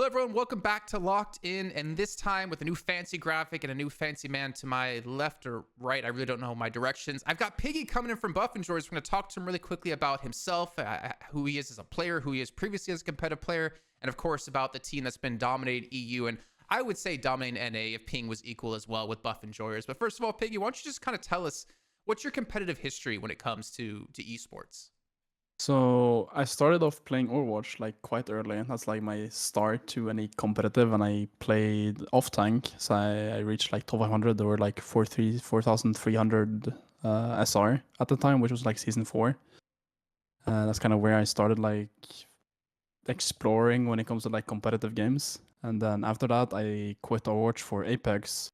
Hello, everyone. Welcome back to Locked In. And this time with a new fancy graphic and a new fancy man to my left or right. I really don't know my directions. I've got Piggy coming in from Buff and Joys. We're going to talk to him really quickly about himself, who he is as a player, who he is previously as a competitive player, and of course about the team that's been dominating EU. And I would say dominating NA if Ping was equal as well with Buff and Joyers. But first of all, Piggy, why don't you just kind of tell us what's your competitive history when it comes to esports? So I started off playing Overwatch like quite early. That's like my start to any competitive, and I played off tank. So I reached like top 500 or like 4,300 SR at the time, which was like season 4. That's kind of where I started like exploring when it comes to like competitive games. And then after that, I quit Overwatch for Apex.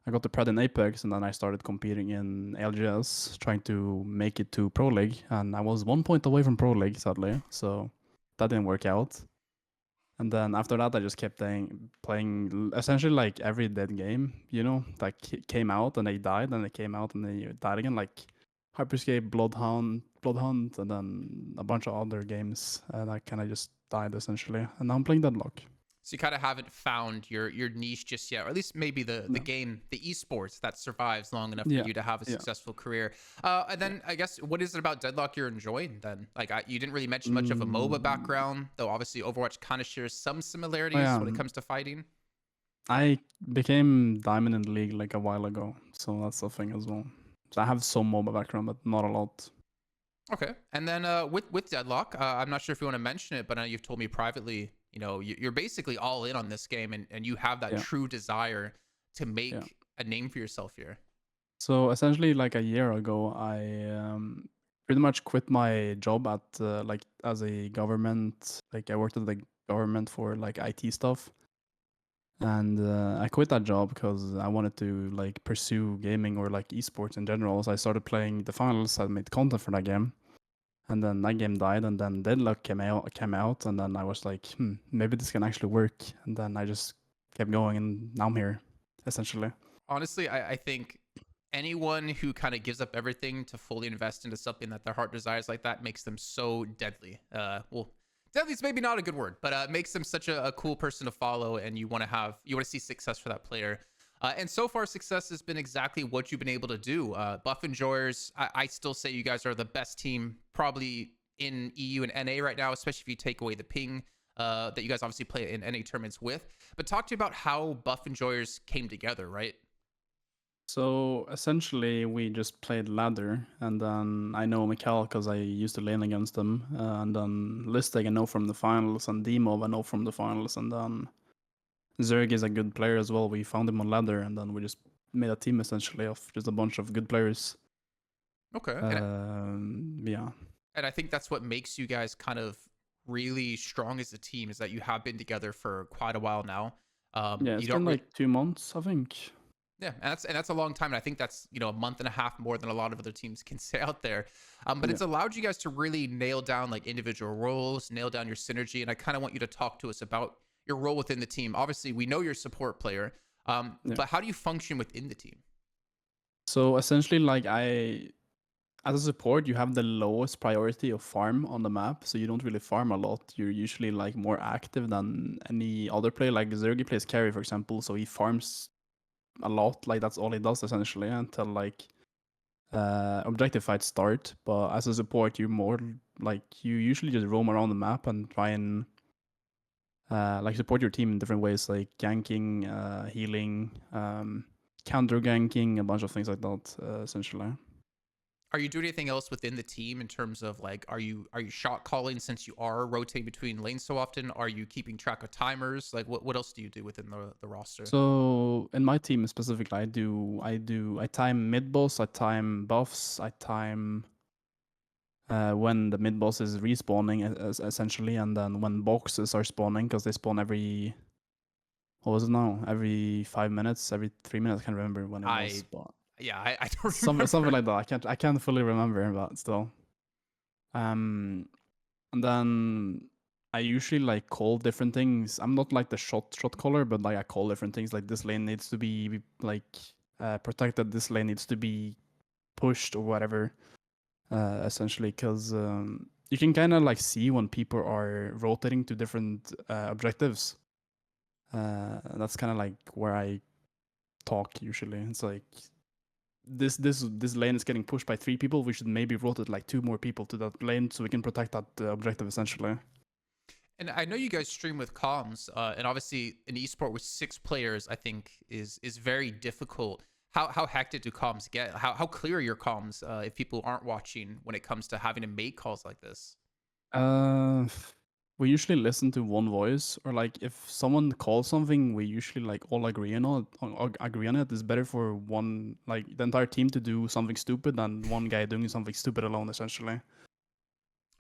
I got the pred in Apex, and then I started competing in LGS, trying to make it to Pro League. And I was 1 point away from Pro League, sadly, so that didn't work out. And then after that, I just kept playing essentially like every dead game, that came out and they died, and they came out and they died again, like Hyperscape, Bloodhunt, and then a bunch of other games that kind of just died essentially. And now I'm playing Deadlock. So you kind of haven't found your niche just yet, or at least maybe the No. game, the esports that survives long enough Yeah. for you to have a Yeah. successful career. And then I guess what is it about Deadlock you're enjoying then? Like you didn't really mention much of a MOBA background, though obviously Overwatch kind of shares some similarities Yeah. when it comes to fighting. I became Diamond in the League like a while ago, so that's the thing as well. So I have some MOBA background, but not a lot. Okay. And then with Deadlock, I'm not sure if you want to mention it, but I know you've told me privately, you're basically all in on this game, and you have that Yeah. true desire to make Yeah. a name for yourself here. So essentially, like a year ago, I pretty much quit my job at like as a government. Like I worked at the government for like IT stuff, and I quit that job because I wanted to like pursue gaming or like esports in general. So I started playing the finals. I made content for that game. And then that game died, and then Deadlock came out, and then I was like, maybe this can actually work. And then I just kept going, and now I'm here, essentially. Honestly, I think anyone who kind of gives up everything to fully invest into something that their heart desires like that makes them so deadly. Well, deadly is maybe not a good word, but makes them such a cool person to follow, and you want to see success for that player. And so far, success has been exactly what you've been able to do. Buff and Joyers, I still say you guys are the best team probably in EU and NA right now, especially if you take away the ping that you guys obviously play in NA tournaments with. But talk to me about how Buff and Joyers came together, right? So essentially, we just played ladder, and then I know Mikhail because I used to lane against him, and then Listig I know from the finals, and Demo I know from the finals, and then Zerg is a good player as well. We found him on ladder, and then we just made a team essentially of just a bunch of good players. Okay. Yeah. And I think that's what makes you guys kind of really strong as a team, is that you have been together for quite a while now. Yeah, You it's don't been like 2 months, I think. Yeah, and that's a long time, and I think that's a month and a half more than a lot of other teams can say out there. But it's allowed you guys to really nail down like individual roles, nail down your synergy, and I kind of want you to talk to us about your role within the team. Obviously, we know you're a support player, Yeah. but how do you function within the team? So essentially, like as a support, you have the lowest priority of farm on the map, so you don't really farm a lot. You're usually like more active than any other player. Like Zergi plays carry, for example, so he farms a lot. Like that's all he does essentially until like objective fights start. But as a support, you're more like you usually just roam around the map and try and like support your team in different ways, like ganking, healing, counter ganking, a bunch of things like that, essentially. Are you doing anything else within the team in terms of like, are you shot calling since you are rotating between lanes so often? Are you keeping track of timers? Like, what else do you do within the roster? So in my team specifically, I time mid boss, I time buffs, I time when the mid boss is respawning essentially, and then when boxes are spawning, because they spawn every what was it now? Every 5 minutes, every 3 minutes. I can't remember when it was, but I don't remember. something like that. I can't fully remember, but still. And then I usually like call different things. I'm not like the shot caller, but like I call different things. Like this lane needs to be like protected. This lane needs to be pushed or whatever. Essentially, because you can kind of like see when people are rotating to different objectives. That's kind of like where I talk usually. It's like this lane is getting pushed by 3 people. We should maybe rotate like 2 more people to that lane so we can protect that objective essentially. And I know you guys stream with comms, and obviously an esport with 6 players, I think, is very difficult. How hectic do comms get? How clear are your comms if people aren't watching when it comes to having to make calls like this? Uh, we usually listen to one voice, or like if someone calls something, we usually like all agree on it. Agree on it. It's better for one, like the entire team, to do something stupid than one guy doing something stupid alone, essentially.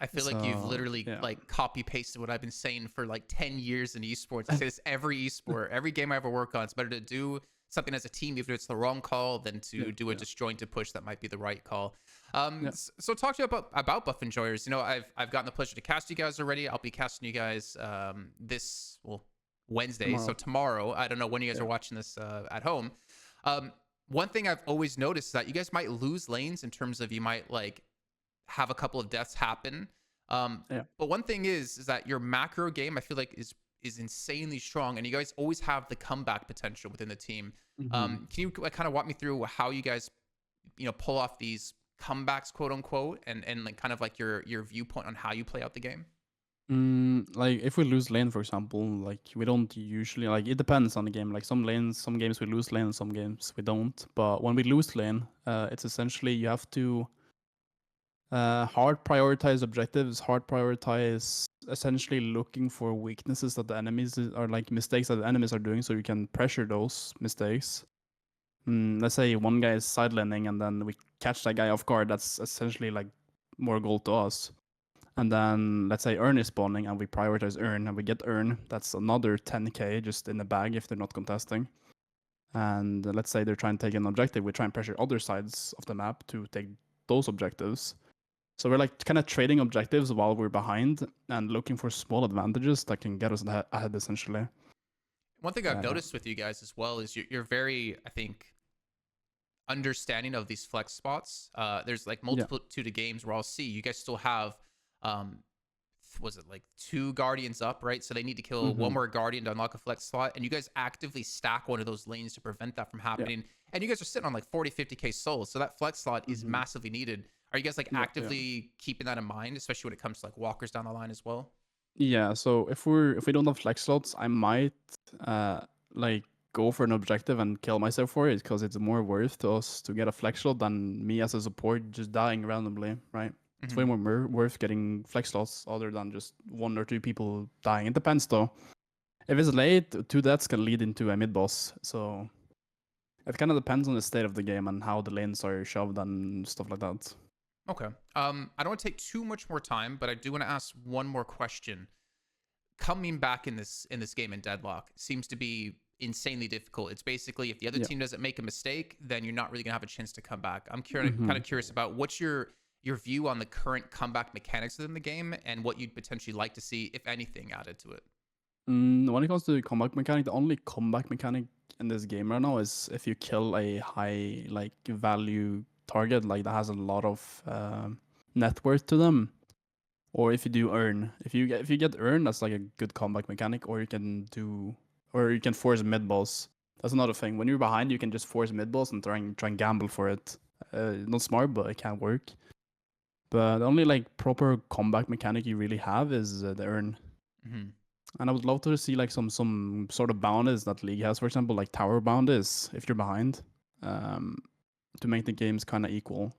I feel like you've So literally yeah, like copy pasted what I've been saying for like 10 years in esports. I say this every esport, every game I ever work on. It's better to do something as a team, even if it's the wrong call, than yeah, to do a yeah, disjointed push that might be the right call. yeah. So talk to you about Buff Enjoyers. You know, I've gotten the pleasure to cast you guys already. I'll be casting you guys this Wednesday. So Tomorrow. tomorrow, I don't know when you guys Yeah, are watching this at home. One thing I've always noticed is that you guys might lose lanes in terms of you might like have a couple of deaths happen. yeah. But one thing is that your macro game I feel like is insanely strong, and you guys always have the comeback potential within the team. Hmm. Can you like kind of walk me through how you guys pull off these comebacks, quote unquote, and like kind of like your viewpoint on how you play out the game? Like if we lose lane, for example, like we don't usually, like it depends on the game. Like some lanes, some games we lose lane, and some games we don't. But when we lose lane, it's essentially you have to hard prioritize objectives, hard prioritize essentially looking for weaknesses that the enemies are, like mistakes that the enemies are doing, so you can pressure those mistakes. Let's say one guy is side laning and then we catch that guy off guard. That's essentially like more gold to us. And then let's say Earn is spawning and we prioritize Earn and we get Earn. That's another 10k just in the bag if they're not contesting. And let's say they're trying to take an objective, we try and pressure other sides of the map to take those objectives. So we're like kind of trading objectives while we're behind and looking for small advantages that can get us ahead essentially. One thing I've Uh, noticed with you guys as well is you're very, I think, understanding of these flex spots. There's like yeah. multitude of games where I'll see you guys still have um was it like 2 guardians up, right? So they need to kill one Hmm. more guardian to unlock a flex slot, and you guys actively stack one of those lanes to prevent that from Yeah. happening. And you guys are sitting on like 40-50k souls, so that flex slot is Hmm. massively needed. Are you guys like Yeah. Yeah. actively keeping that in mind, especially when it comes to like walkers down the line as well? Yeah, so if we don't have flex slots, I might uh like go for an objective and kill myself for it because it's more worth to us to get a flex slot than me as a support just dying randomly, right? It's way Hmm. more worth getting flex slots other than just 1 or 2 people dying. It depends though. If it's late, 2 deaths can lead into a mid boss. So it kind of depends on the state of the game and how the lanes are shoved and stuff like that. Okay. I don't want to take too much more time, but I do want to ask one more question. Coming back in this game in Deadlock seems to be insanely difficult. It's basically if the other Yeah. team doesn't make a mistake, then you're not really gonna have a chance to come back. I'm kind Hmm. of curious about what's your view on the current comeback mechanics within the game and what you'd potentially like to see, if anything, added to it. When it comes to comeback mechanic, the only comeback mechanic in this game right now is if you kill a high like value target, like that has a lot of net worth to them, or if you do earn. If you get earn, that's like a good comeback mechanic, or you can force mid boss. That's another thing. When you're behind, you can just force mid boss and try and gamble for it. Not smart, but it can work. But the only like proper comeback mechanic you really have is the earn. Hmm. And I would love to see like some sort of bounties that League has, for example, like tower bounties if you're behind, um, to make the games kind of equal.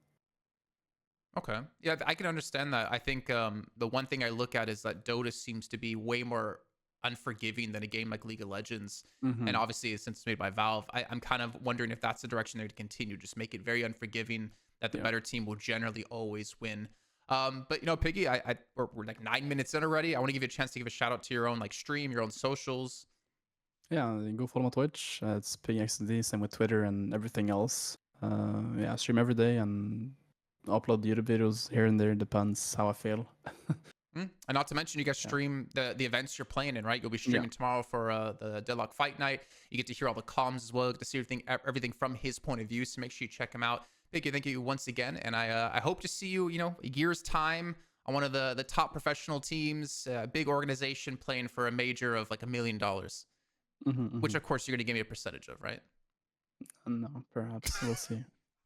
Okay. Yeah, I can understand that. I think the one thing I look at is that Dota seems to be way more unforgiving than a game like League of Legends. And Hmm. obviously, since it's made by Valve, I'm kind of wondering if that's the direction they're to continue. Just make it very unforgiving, that the Yeah. better team will generally always win. But Piggy, we're like 9 minutes in already. I want to give you a chance to give a shout out to your own like stream, your own socials. Yeah, you can go follow my Twitch. It's PiggyXD, same with Twitter and everything else. Yeah, I stream every day and upload YouTube videos here and there. Depends how I feel. And not to mention, you guys Yeah. stream the events you're playing in, right? You'll be Yeah. streaming tomorrow for the Deadlock Fight Night. You get to hear all the comms as well. You get to see everything from his point of view. So make sure you check him out. Thank you once again, and I hope to see you, a year's time on one of the top professional teams, a big organization playing for a major of like $1 million, Mm-hmm, which of course you're going to give me a percentage of, right? No, perhaps we'll see.